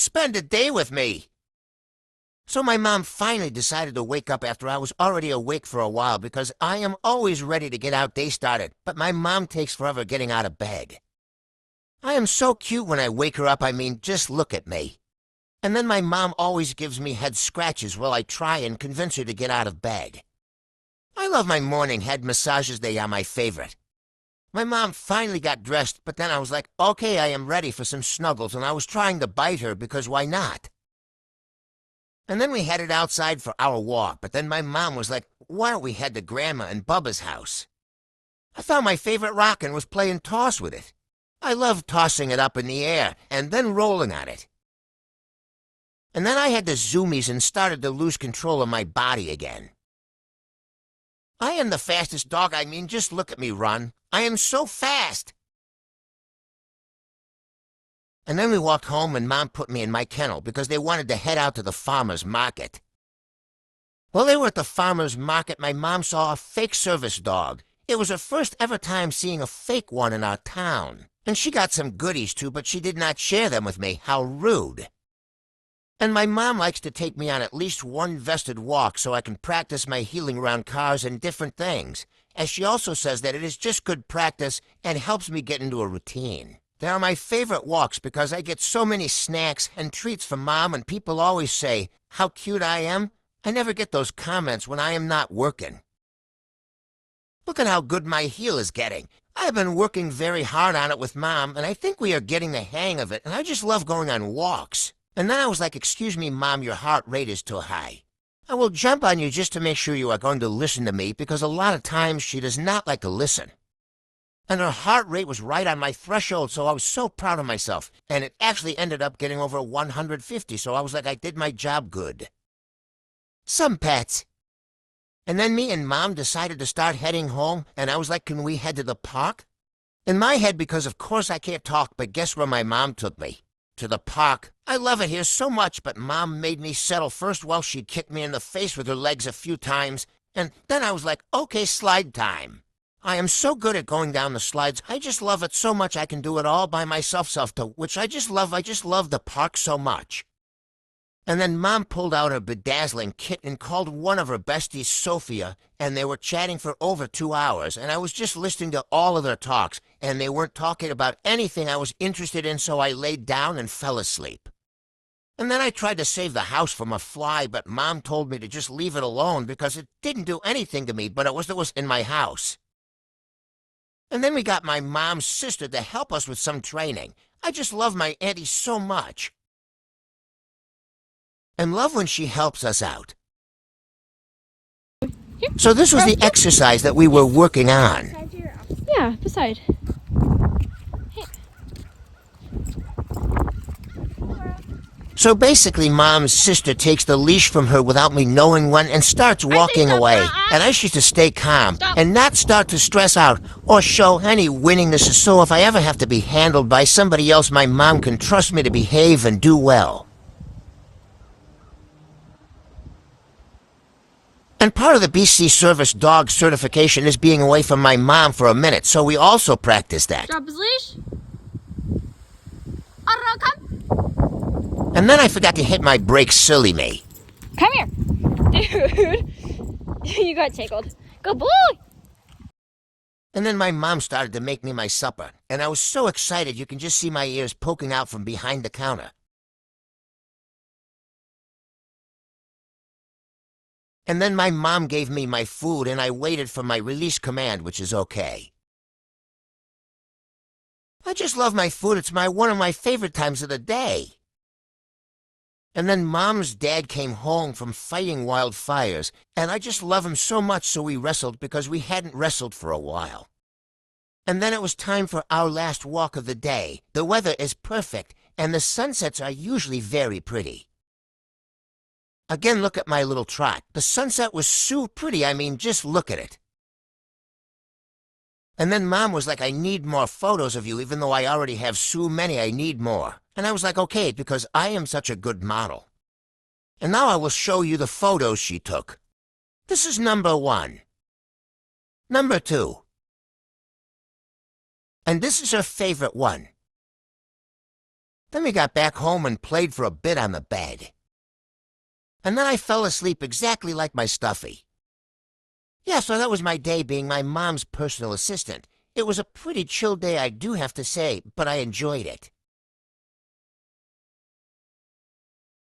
Spend a day with me. So my mom finally decided to wake up after I was already awake for a while because I am always ready to get our day started, but my mom takes forever getting out of bed. I am so cute when I wake her up, I mean, just look at me. And then my mom always gives me head scratches while I try and convince her to get out of bed. I love my morning head massages, they are my favorite. My mom finally got dressed, but then I was like, okay, I am ready for some snuggles, and I was trying to bite her because why not? And then we headed outside for our walk, but then my mom was like, why don't we head to Grandma and Bubba's house? I found my favorite rock and was playing toss with it. I love tossing it up in the air and then rolling on it. And then I had the zoomies and started to lose control of my body again. I am the fastest dog, I mean, just look at me run. I am so fast. And then we walked home and Mom put me in my kennel because they wanted to head out to the farmer's market. While they were at the farmer's market, my mom saw a fake service dog. It was her first ever time seeing a fake one in our town. And she got some goodies too, but she did not share them with me. How rude. And my mom likes to take me on at least one vested walk so I can practice my healing around cars and different things, as she also says that it is just good practice and helps me get into a routine. They are my favorite walks because I get so many snacks and treats from Mom, and people always say how cute I am. I never get those comments when I am not working. Look at how good my heel is getting. I have been working very hard on it with Mom, and I think we are getting the hang of it, and I just love going on walks. And then I was like, excuse me, Mom, your heart rate is too high. I will jump on you just to make sure you are going to listen to me, because a lot of times she does not like to listen. And her heart rate was right on my threshold, so I was so proud of myself. And it actually ended up getting over 150, so I was like, I did my job good. Some pets. And then me and Mom decided to start heading home, and I was like, can we head to the park? In my head, because of course I can't talk, but guess where my mom took me? To the park. I love it here so much, but Mom made me settle first while she kicked me in the face with her legs a few times, and then I was like, okay, slide time. I am so good at going down the slides. I just love it so much I can do it all by myself, which I just love. I just love the park so much. And then Mom pulled out her bedazzling kit and called one of her besties, Sophia, and they were chatting for over 2 hours, and I was just listening to all of their talks, and they weren't talking about anything I was interested in, so I laid down and fell asleep. And then I tried to save the house from a fly, but Mom told me to just leave it alone because it didn't do anything to me, but it was in my house. And then we got my mom's sister to help us with some training. I just love my auntie so much. And love when she helps us out. So this was the exercise that we were working on. Yeah, beside. Hey. So basically, Mom's sister takes the leash from her without me knowing when and starts walking away. And I used to stay calm and not start to stress out or show any willingness, so if I ever have to be handled by somebody else, my mom can trust me to behave and do well. And part of the BC Service Dog certification is being away from my mom for a minute, so we also practice that. Drop his leash. Arro, come. And then I forgot to hit my brakes, silly me. Come here. Dude. You got tickled. Good boy. And then my mom started to make me my supper, and I was so excited you can just see my ears poking out from behind the counter. And then my mom gave me my food, and I waited for my release command, which is okay. I just love my food. It's one of my favorite times of the day. And then Mom's dad came home from fighting wildfires, and I just love him so much, so we wrestled because we hadn't wrestled for a while. And then it was time for our last walk of the day. The weather is perfect, and the sunsets are usually very pretty. Again, look at my little trot. The sunset was so pretty, I mean, just look at it. And then Mom was like, I need more photos of you, even though I already have so many, I need more. And I was like, okay, because I am such a good model. And now I will show you the photos she took. This is number 1. Number 2. And this is her favorite one. Then we got back home and played for a bit on the bed. And then I fell asleep exactly like my Stuffy. Yeah, so that was my day being my mom's personal assistant. It was a pretty chill day, I do have to say, but I enjoyed it.